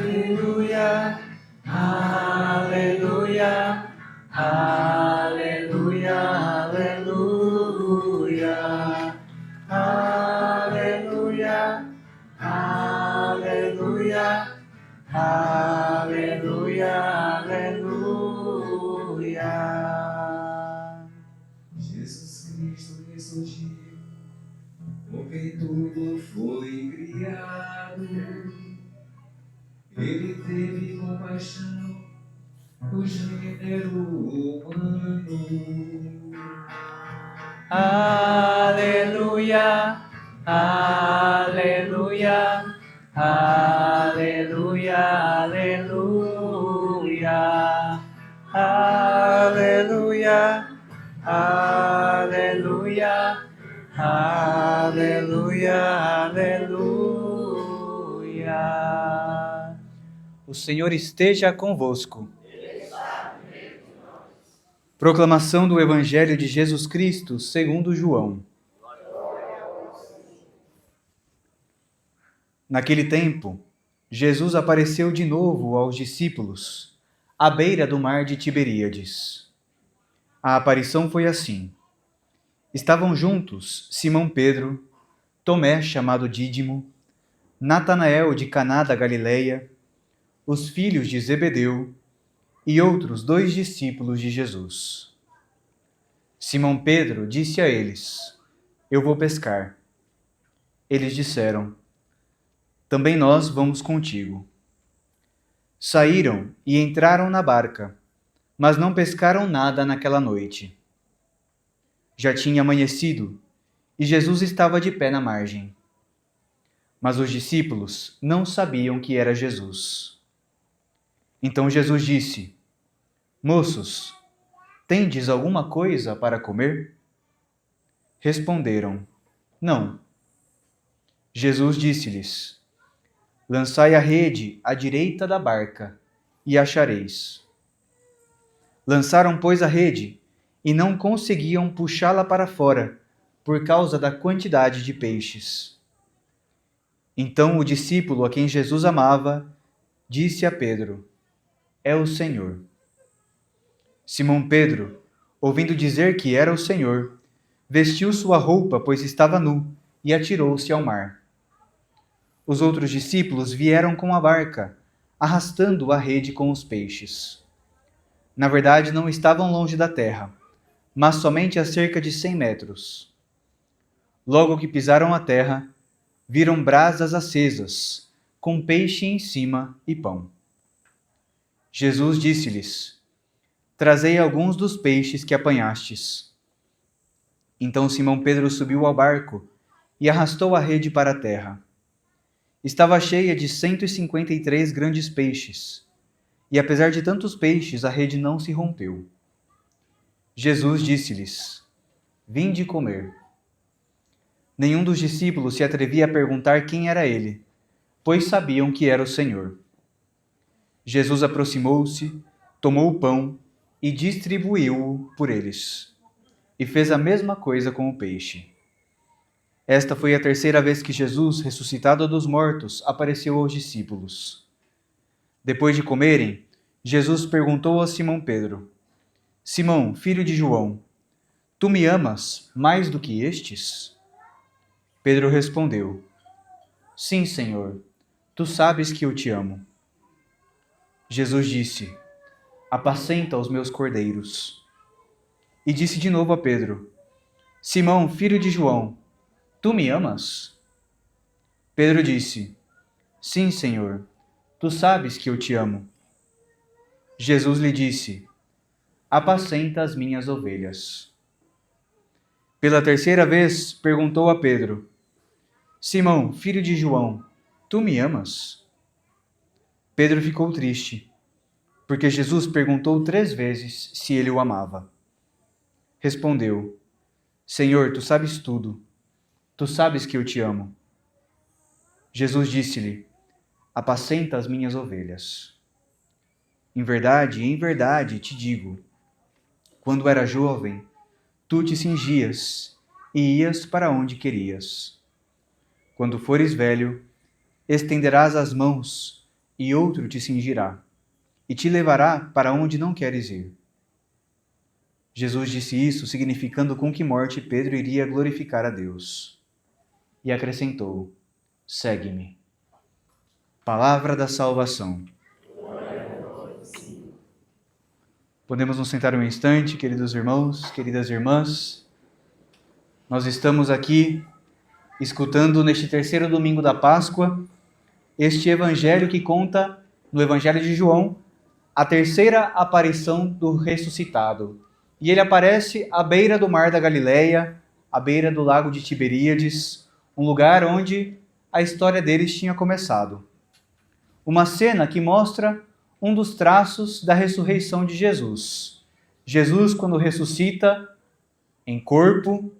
Aleluia, aleluia, aleluia, aleluia, aleluia, aleluia, aleluia, aleluia. Jesus Cristo ressurgiu, porque tudo foi criado. Ele teve compaixão do gênero humano. Aleluia, aleluia, aleluia, aleluia, aleluia, aleluia, aleluia, aleluia. O Senhor esteja convosco. Proclamação do Evangelho de Jesus Cristo segundo João. Naquele tempo, Jesus apareceu de novo aos discípulos, à beira do mar de Tiberíades. A aparição foi assim. Estavam juntos Simão Pedro, Tomé, chamado Dídimo, Natanael de Caná da Galileia, os filhos de Zebedeu e outros 2 discípulos de Jesus. Simão Pedro disse a eles: Eu vou pescar. Eles disseram: Também nós vamos contigo. Saíram e entraram na barca, mas não pescaram nada naquela noite. Já tinha amanhecido e Jesus estava de pé na margem. Mas os discípulos não sabiam que era Jesus. Então Jesus disse: Moços, tendes alguma coisa para comer? Responderam: Não. Jesus disse-lhes: Lançai a rede à direita da barca, e achareis. Lançaram, pois, a rede, e não conseguiam puxá-la para fora, por causa da quantidade de peixes. Então o discípulo a quem Jesus amava disse a Pedro: É o Senhor. Simão Pedro, ouvindo dizer que era o Senhor, vestiu sua roupa, pois estava nu, e atirou-se ao mar. Os outros discípulos vieram com a barca, arrastando a rede com os peixes. Na verdade, não estavam longe da terra, mas somente a cerca de 100 metros. Logo que pisaram a terra, viram brasas acesas, com peixe em cima e pão. Jesus disse-lhes: Trazei alguns dos peixes que apanhastes. Então Simão Pedro subiu ao barco e arrastou a rede para a terra. Estava cheia de 153 grandes peixes, e apesar de tantos peixes, a rede não se rompeu. Jesus disse-lhes: Vinde comer. Nenhum dos discípulos se atrevia a perguntar quem era ele, pois sabiam que era o Senhor. Jesus aproximou-se, tomou o pão e distribuiu-o por eles, e fez a mesma coisa com o peixe. Esta foi a 3ª vez que Jesus, ressuscitado dos mortos, apareceu aos discípulos. Depois de comerem, Jesus perguntou a Simão Pedro: Simão, filho de João, tu me amas mais do que estes? Pedro respondeu: Sim, Senhor, tu sabes que eu te amo. Jesus disse: Apacenta os meus cordeiros. E disse de novo a Pedro: Simão, filho de João, tu me amas? Pedro disse: Sim, Senhor, tu sabes que eu te amo. Jesus lhe disse: Apacenta as minhas ovelhas. Pela 3ª vez perguntou a Pedro: Simão, filho de João, tu me amas? Pedro ficou triste, porque Jesus perguntou 3 vezes se ele o amava. Respondeu: Senhor, tu sabes tudo. Tu sabes que eu te amo. Jesus disse-lhe: Apacenta as minhas ovelhas. Em verdade te digo, quando era jovem, tu te cingias e ias para onde querias. Quando fores velho, estenderás as mãos e outro te cingirá, e te levará para onde não queres ir. Jesus disse isso, significando com que morte Pedro iria glorificar a Deus. E acrescentou: segue-me. Palavra da salvação. Podemos nos sentar um instante, queridos irmãos, queridas irmãs. Nós estamos aqui escutando neste terceiro domingo da Páscoa este evangelho que conta, no Evangelho de João, a terceira aparição do ressuscitado. E ele aparece à beira do mar da Galileia, à beira do lago de Tiberíades, um lugar onde a história deles tinha começado. Uma cena que mostra um dos traços da ressurreição de Jesus. Jesus, quando ressuscita em corpo,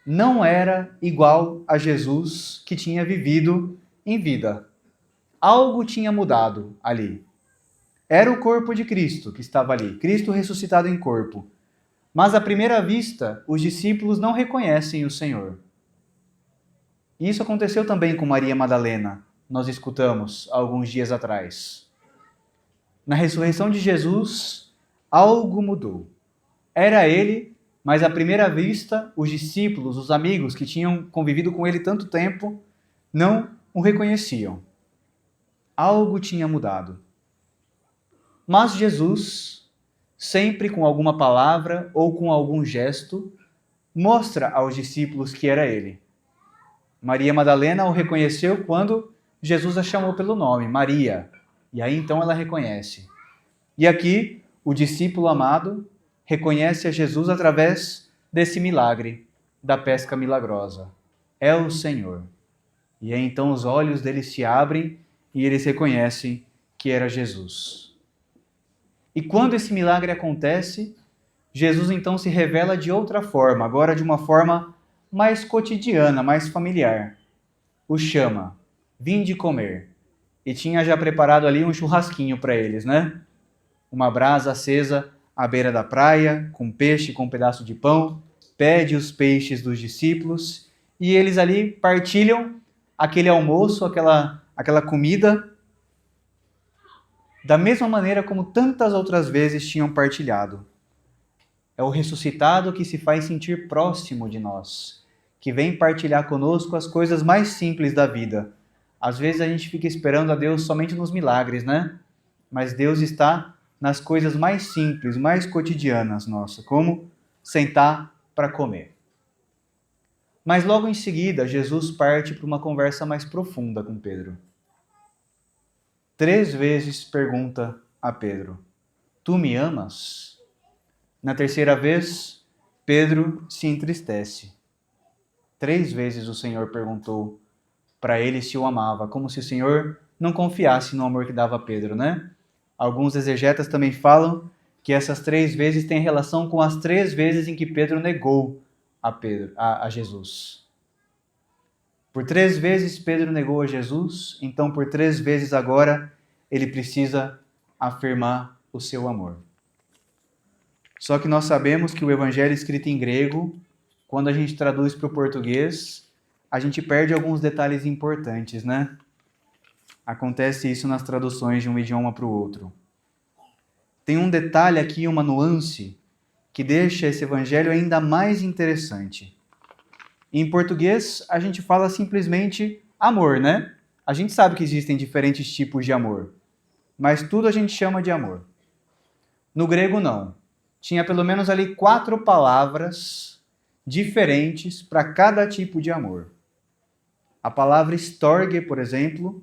não era igual a Jesus que tinha vivido em vida. Algo tinha mudado ali. Era o corpo de Cristo que estava ali, Cristo ressuscitado em corpo. Mas à primeira vista, os discípulos não reconhecem o Senhor. E isso aconteceu também com Maria Madalena, nós escutamos alguns dias atrás. Na ressurreição de Jesus, algo mudou. Era ele, mas à primeira vista, os discípulos, os amigos que tinham convivido com ele tanto tempo, não o reconheciam. Algo tinha mudado. Mas Jesus, sempre com alguma palavra ou com algum gesto, mostra aos discípulos que era ele. Maria Madalena o reconheceu quando Jesus a chamou pelo nome, Maria. E aí então ela reconhece. E aqui, o discípulo amado reconhece a Jesus através desse milagre, da pesca milagrosa. É o Senhor. E aí então os olhos deles se abrem e eles reconhecem que era Jesus. E quando esse milagre acontece, Jesus então se revela de outra forma, agora de uma forma mais cotidiana, mais familiar. O chama, vinde comer. E tinha já preparado ali um churrasquinho para eles, né? Uma brasa acesa à beira da praia, com peixe, com um pedaço de pão, pede os peixes dos discípulos e eles ali partilham aquele almoço, aquela comida, da mesma maneira como tantas outras vezes tinham partilhado. É o ressuscitado que se faz sentir próximo de nós, que vem partilhar conosco as coisas mais simples da vida. Às vezes a gente fica esperando a Deus somente nos milagres, né? Mas Deus está nas coisas mais simples, mais cotidianas nossas, como sentar para comer. Mas logo em seguida, Jesus parte para uma conversa mais profunda com Pedro. 3 vezes pergunta a Pedro: tu me amas? Na terceira vez, Pedro se entristece. 3 vezes o Senhor perguntou para ele se o amava, como se o Senhor não confiasse no amor que dava a Pedro, né? Alguns exegetas também falam que essas 3 vezes têm relação com as 3 vezes em que Pedro negou a Jesus. Por 3 vezes Pedro negou a Jesus, então por 3 vezes agora ele precisa afirmar o seu amor. Só que nós sabemos que o evangelho escrito em grego, quando a gente traduz para o português, a gente perde alguns detalhes importantes, né? Acontece isso nas traduções de um idioma para o outro. Tem um detalhe aqui, uma nuance, que deixa esse evangelho ainda mais interessante. Em português, a gente fala simplesmente amor, né? A gente sabe que existem diferentes tipos de amor, mas tudo a gente chama de amor. No grego, não. Tinha pelo menos ali 4 palavras diferentes para cada tipo de amor. A palavra storge, por exemplo,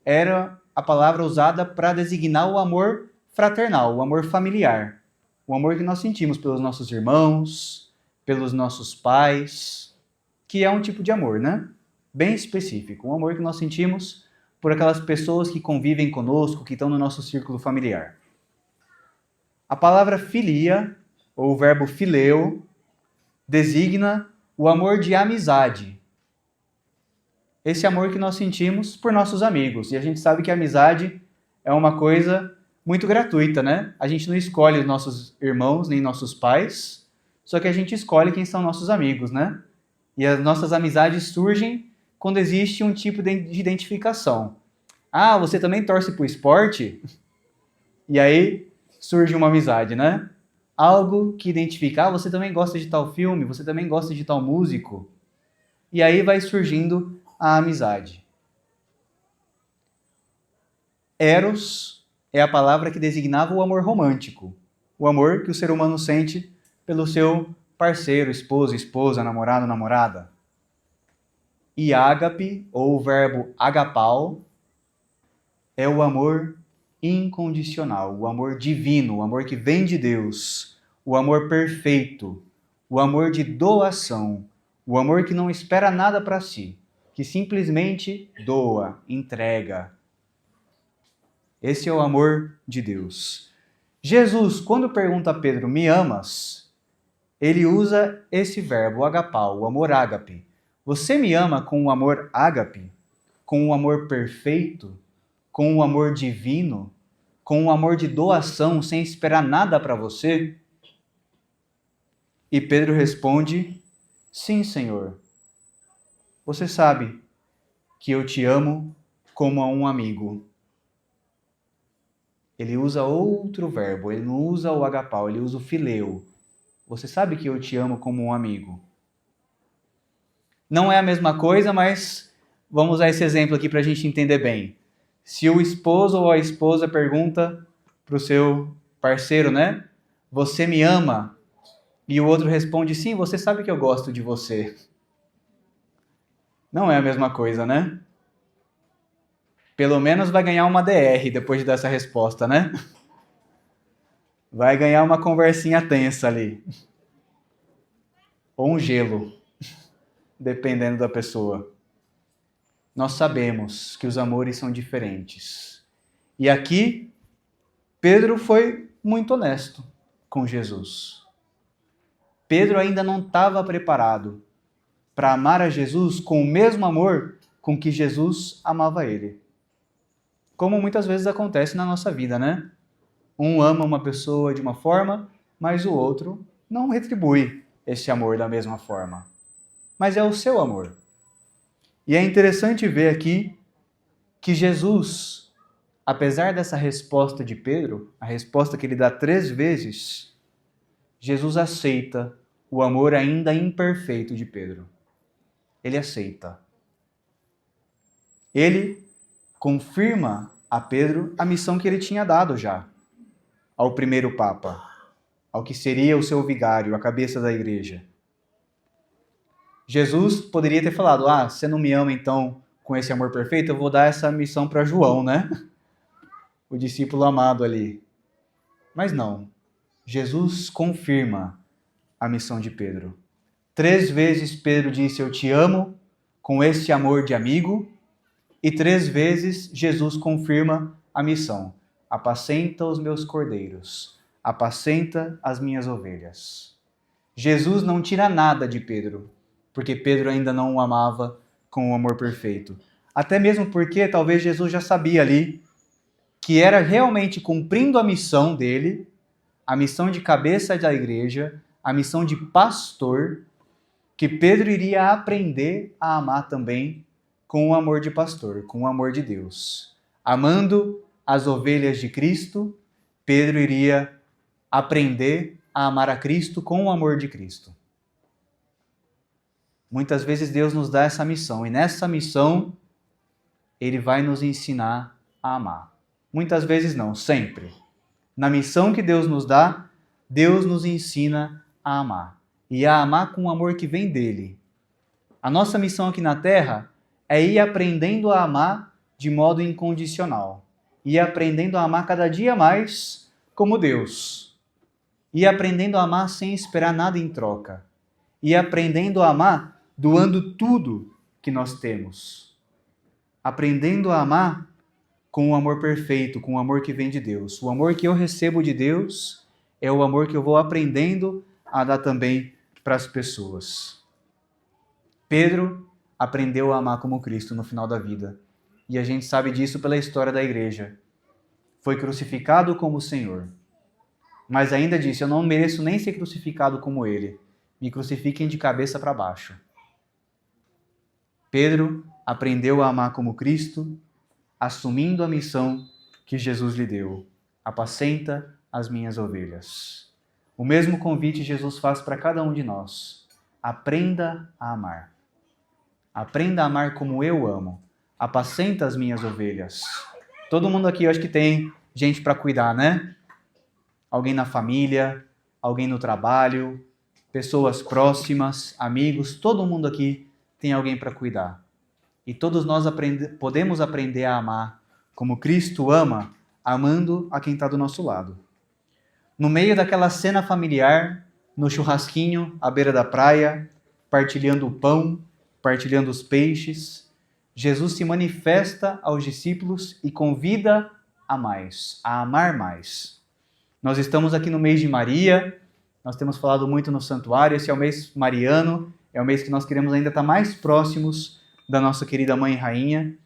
era a palavra usada para designar o amor fraternal, o amor familiar. O amor que nós sentimos pelos nossos irmãos, pelos nossos pais, que é um tipo de amor, né? Bem específico. Um amor que nós sentimos por aquelas pessoas que convivem conosco, que estão no nosso círculo familiar. A palavra filia, ou o verbo fileo, designa o amor de amizade. Esse amor que nós sentimos por nossos amigos. E a gente sabe que a amizade é uma coisa muito gratuita, né? A gente não escolhe os nossos irmãos, nem nossos pais, só que a gente escolhe quem são nossos amigos, né? E as nossas amizades surgem quando existe um tipo de identificação. Ah, você também torce pro esporte? E aí surge uma amizade, né? Algo que identifica, ah, você também gosta de tal filme, você também gosta de tal músico. E aí vai surgindo a amizade. Eros é a palavra que designava o amor romântico. O amor que o ser humano sente pelo seu parceiro, esposo, esposa, namorado, namorada. E ágape, ou o verbo agapau, é o amor incondicional, o amor divino, o amor que vem de Deus, o amor perfeito, o amor de doação, o amor que não espera nada para si, que simplesmente doa, entrega. Esse é o amor de Deus. Jesus, quando pergunta a Pedro, me amas? Ele usa esse verbo, agapau, o amor ágape. Você me ama com o amor ágape? Com o amor perfeito? Com o amor divino? Com o amor de doação, sem esperar nada para você? E Pedro responde, sim, Senhor. Você sabe que eu te amo como a um amigo. Ele usa outro verbo, ele não usa o agapau, ele usa o fileu. Você sabe que eu te amo como um amigo. Não é a mesma coisa, mas vamos usar esse exemplo aqui para a gente entender bem. Se o esposo ou a esposa pergunta para o seu parceiro, né? Você me ama? E o outro responde, sim, você sabe que eu gosto de você. Não é a mesma coisa, né? Pelo menos vai ganhar uma DR depois de dar essa resposta, né? Vai ganhar uma conversinha tensa ali. Ou um gelo, dependendo da pessoa. Nós sabemos que os amores são diferentes. E aqui, Pedro foi muito honesto com Jesus. Pedro ainda não estava preparado para amar a Jesus com o mesmo amor com que Jesus amava ele. Como muitas vezes acontece na nossa vida, né? Um ama uma pessoa de uma forma, mas o outro não retribui esse amor da mesma forma. Mas é o seu amor. E é interessante ver aqui que Jesus, apesar dessa resposta de Pedro, a resposta que ele dá 3 vezes, Jesus aceita o amor ainda imperfeito de Pedro. Ele aceita. Ele confirma a Pedro a missão que ele tinha dado já ao primeiro Papa, ao que seria o seu vigário, a cabeça da igreja. Jesus poderia ter falado, você não me ama então com esse amor perfeito, eu vou dar essa missão para João, né? O discípulo amado ali. Mas não. Jesus confirma a missão de Pedro. 3 vezes Pedro disse, eu te amo, com esse amor de amigo, e 3 vezes Jesus confirma a missão. Apacenta os meus cordeiros, apacenta as minhas ovelhas. Jesus não tira nada de Pedro, porque Pedro ainda não o amava com o amor perfeito. Até mesmo porque talvez Jesus já sabia ali que era realmente cumprindo a missão dele, a missão de cabeça da igreja, a missão de pastor, que Pedro iria aprender a amar também com o amor de pastor, com o amor de Deus. Amando as ovelhas de Cristo, Pedro iria aprender a amar a Cristo com o amor de Cristo. Muitas vezes Deus nos dá essa missão, e nessa missão Ele vai nos ensinar a amar. Muitas vezes não, sempre. Na missão que Deus nos dá, Deus nos ensina a amar. E a amar com o amor que vem dele. A nossa missão aqui na Terra é ir aprendendo a amar de modo incondicional. Ir aprendendo a amar cada dia mais como Deus. Ir aprendendo a amar sem esperar nada em troca. Ir aprendendo a amar doando tudo que nós temos. Aprendendo a amar com o amor perfeito, com o amor que vem de Deus. O amor que eu recebo de Deus é o amor que eu vou aprendendo a dar também para as pessoas. Pedro aprendeu a amar como Cristo no final da vida. E a gente sabe disso pela história da igreja. Foi crucificado como o Senhor. Mas ainda disse, eu não mereço nem ser crucificado como Ele. Me crucifiquem de cabeça para baixo. Pedro aprendeu a amar como Cristo assumindo a missão que Jesus lhe deu: apacenta as minhas ovelhas. O mesmo convite Jesus faz para cada um de nós: aprenda a amar. Aprenda a amar como eu amo. Apacenta as minhas ovelhas. Todo mundo aqui, eu acho que tem gente para cuidar, né? Alguém na família, alguém no trabalho, pessoas próximas, amigos, todo mundo aqui tem alguém para cuidar. E todos nós podemos aprender a amar como Cristo ama, amando a quem está do nosso lado. No meio daquela cena familiar, no churrasquinho, à beira da praia, partilhando o pão, partilhando os peixes, Jesus se manifesta aos discípulos e convida a mais, a amar mais. Nós estamos aqui no mês de Maria, nós temos falado muito no santuário, esse é o mês mariano, é o mês que nós queremos ainda estar mais próximos da nossa querida Mãe Rainha,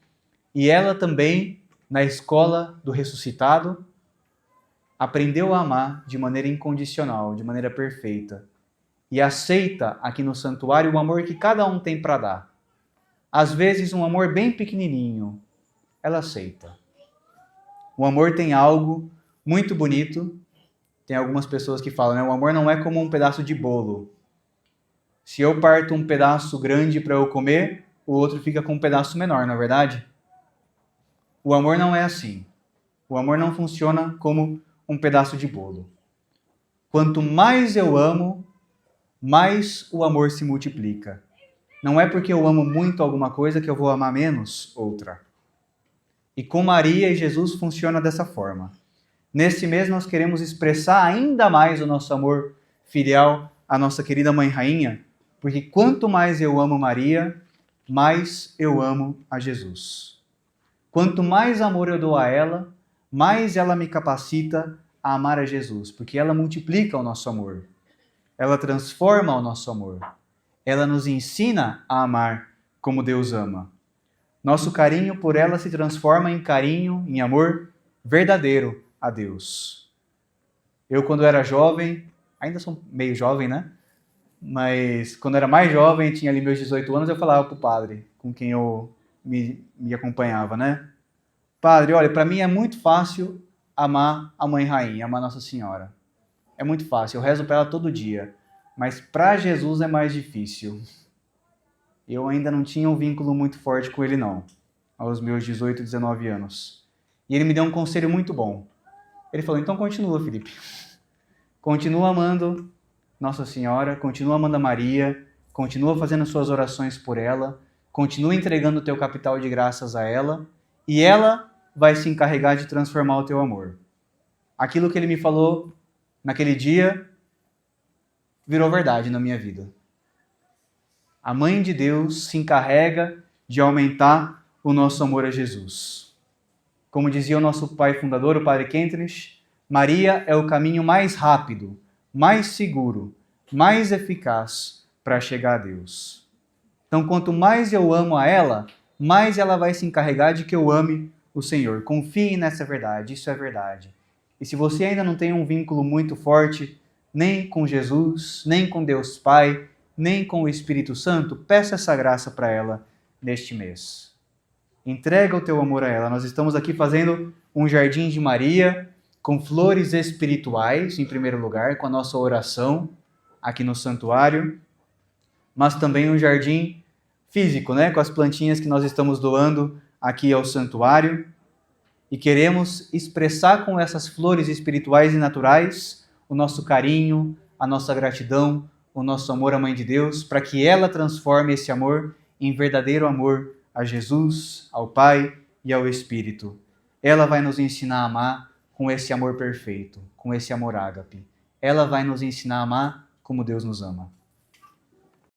e ela também, na escola do ressuscitado, aprendeu a amar de maneira incondicional, de maneira perfeita, e aceita aqui no santuário o amor que cada um tem para dar. Às vezes um amor bem pequenininho, ela aceita. O amor tem algo muito bonito. Tem algumas pessoas que falam, né? O amor não é como um pedaço de bolo. Se eu parto um pedaço grande para eu comer, o outro fica com um pedaço menor, não é verdade? O amor não é assim. O amor não funciona como um pedaço de bolo. Quanto mais eu amo, mais o amor se multiplica. Não é porque eu amo muito alguma coisa que eu vou amar menos outra. E com Maria e Jesus funciona dessa forma. Nesse mês nós queremos expressar ainda mais o nosso amor filial à nossa querida Mãe Rainha, porque quanto mais eu amo Maria, mais eu amo a Jesus. Quanto mais amor eu dou a ela, mais ela me capacita a amar a Jesus, porque ela multiplica o nosso amor. Ela transforma o nosso amor. Ela nos ensina a amar como Deus ama. Nosso carinho por ela se transforma em carinho, em amor verdadeiro a Deus. Eu, quando era jovem, ainda sou meio jovem, né? Mas quando era mais jovem, tinha ali meus 18 anos, eu falava pro padre, com quem eu me acompanhava, né? Padre, olha, para mim é muito fácil amar a Mãe Rainha, amar Nossa Senhora. É muito fácil, eu rezo para ela todo dia. Mas para Jesus é mais difícil. Eu ainda não tinha um vínculo muito forte com ele, não, aos meus 18, 19 anos. E ele me deu um conselho muito bom. Ele falou, então continua, Felipe. Continua amando Nossa Senhora, continua amando a Maria, continua fazendo suas orações por ela, continua entregando o teu capital de graças a ela, e ela vai se encarregar de transformar o teu amor. Aquilo que ele me falou naquele dia virou verdade na minha vida. A Mãe de Deus se encarrega de aumentar o nosso amor a Jesus. Como dizia o nosso pai fundador, o Padre Kentrich, Maria é o caminho mais rápido, mais seguro, mais eficaz para chegar a Deus. Então, quanto mais eu amo a ela, mais ela vai se encarregar de que eu ame o Senhor. Confie nessa verdade, isso é verdade. E se você ainda não tem um vínculo muito forte, nem com Jesus, nem com Deus Pai, nem com o Espírito Santo, peça essa graça para ela neste mês. Entrega o teu amor a ela. Nós estamos aqui fazendo um jardim de Maria, com flores espirituais, em primeiro lugar, com a nossa oração aqui no santuário, mas também um jardim físico, né, com as plantinhas que nós estamos doando aqui ao santuário. E queremos expressar com essas flores espirituais e naturais o nosso carinho, a nossa gratidão, o nosso amor à Mãe de Deus, para que ela transforme esse amor em verdadeiro amor a Jesus, ao Pai e ao Espírito. Ela vai nos ensinar a amar com esse amor perfeito, com esse amor ágape. Ela vai nos ensinar a amar como Deus nos ama.